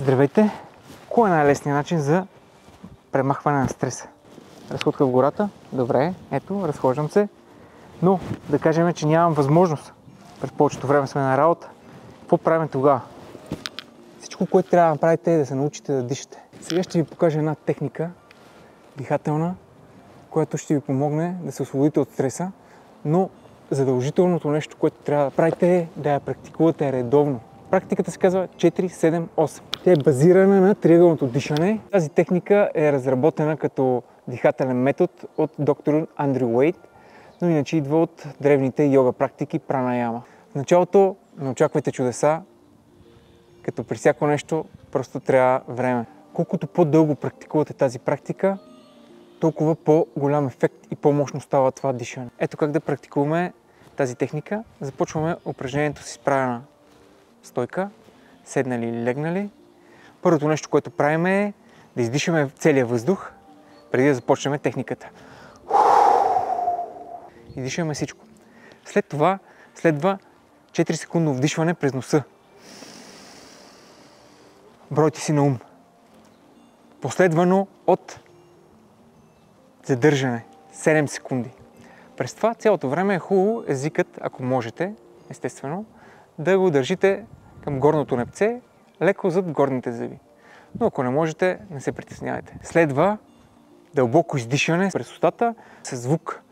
Здравейте! Кой е най-лесният начин за премахване на стреса? Разходка в гората? Добре, ето, разхождам се. Но да кажем, че нямам възможност. През повечето време сме на работа. Какво правим тогава? Всичко, което трябва да направите е да се научите да дишате. Сега ще ви покажа една техника, дихателна, която ще ви помогне да се освободите от стреса, но задължителното нещо, което трябва да правите е да я практикувате редовно. Практиката се казва 4-7-8. Тя е базирана на триъгълното дишане. Тази техника е разработена като дихателен метод от доктор Андрю Уейт, но иначе идва от древните йога практики пранаяма. В началото не очаквайте чудеса, като при всяко нещо просто трябва време. Колкото по-дълго практикувате тази практика, толкова по-голям ефект и по-мощно става това дишане. Ето как да практикуваме тази техника. Започваме упражнението с изправена стойка, седнали или легнали. Първото нещо, което правим е да издишаме целия въздух, преди да започнем техниката. Издишаме всичко. След това следва 4 секундно вдишване през носа. Бройте си на ум. Последвано от задържане 7 секунди. През това цялото време е хубаво езикът, ако можете, естествено, да го държите към горното непце, леко зад горните зъби. Но ако не можете, не се притеснявайте. Следва дълбоко издишане през устата със звук.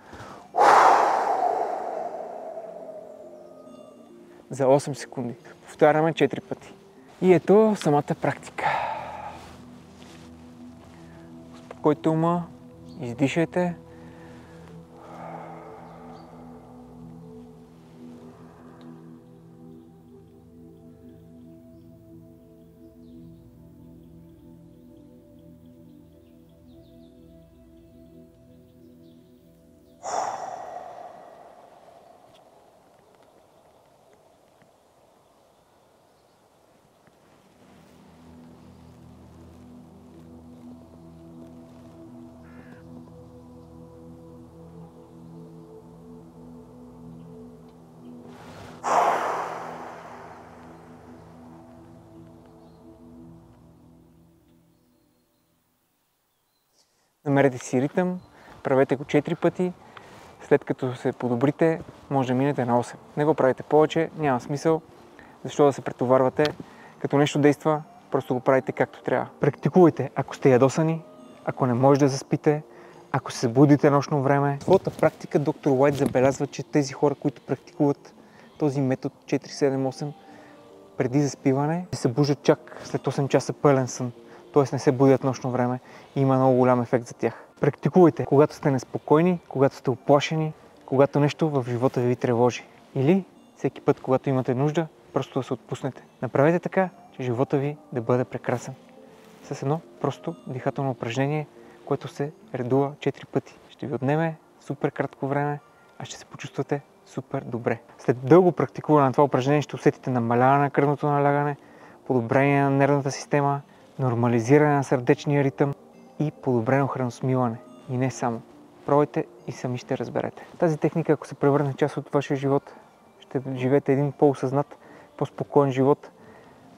За 8 секунди. Повтаряме 4 пъти. И ето самата практика. Успокойте ума, издишайте. Намерете си ритъм, правете го 4 пъти, след като се подобрите, може да минете на 8. Не го правите повече, няма смисъл, защо да се претоварвате. Като нещо действа, просто го правите както трябва. Практикувайте, ако сте ядосани, ако не можете да заспите, ако се събудите нощно време. В своята практика доктор Уайт забелязва, че тези хора, които практикуват този метод 4-7-8 преди заспиване, се събуждат чак след 8 часа пълен сън. Т.е. не се будят нощно време и има много голям ефект за тях. Практикувайте, когато сте неспокойни, когато сте уплашени, когато нещо в живота ви тревожи. Или всеки път, когато имате нужда, просто да се отпуснете. Направете така, че живота ви да бъде прекрасен. С едно просто дихателно упражнение, което се редува 4 пъти. Ще ви отнеме супер кратко време, а ще се почувствате супер добре. След дълго практикуване на това упражнение ще усетите намаляване на кръвното налягане, подобрение на нервната система, нормализиране на сърдечния ритъм и подобрено храносмилане. И не само. Пробвайте и сами ще разберете. Тази техника, ако се превърне част от вашия живот, ще живеете един по-осъзнат, по-спокоен живот.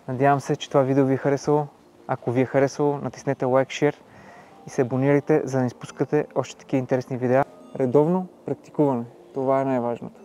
Надявам се, че това видео ви е харесало. Ако ви е харесало, натиснете лайк, шер и се абонирайте, за да не изпускате още такива интересни видеа. Редовно практикуване. Това е най-важното.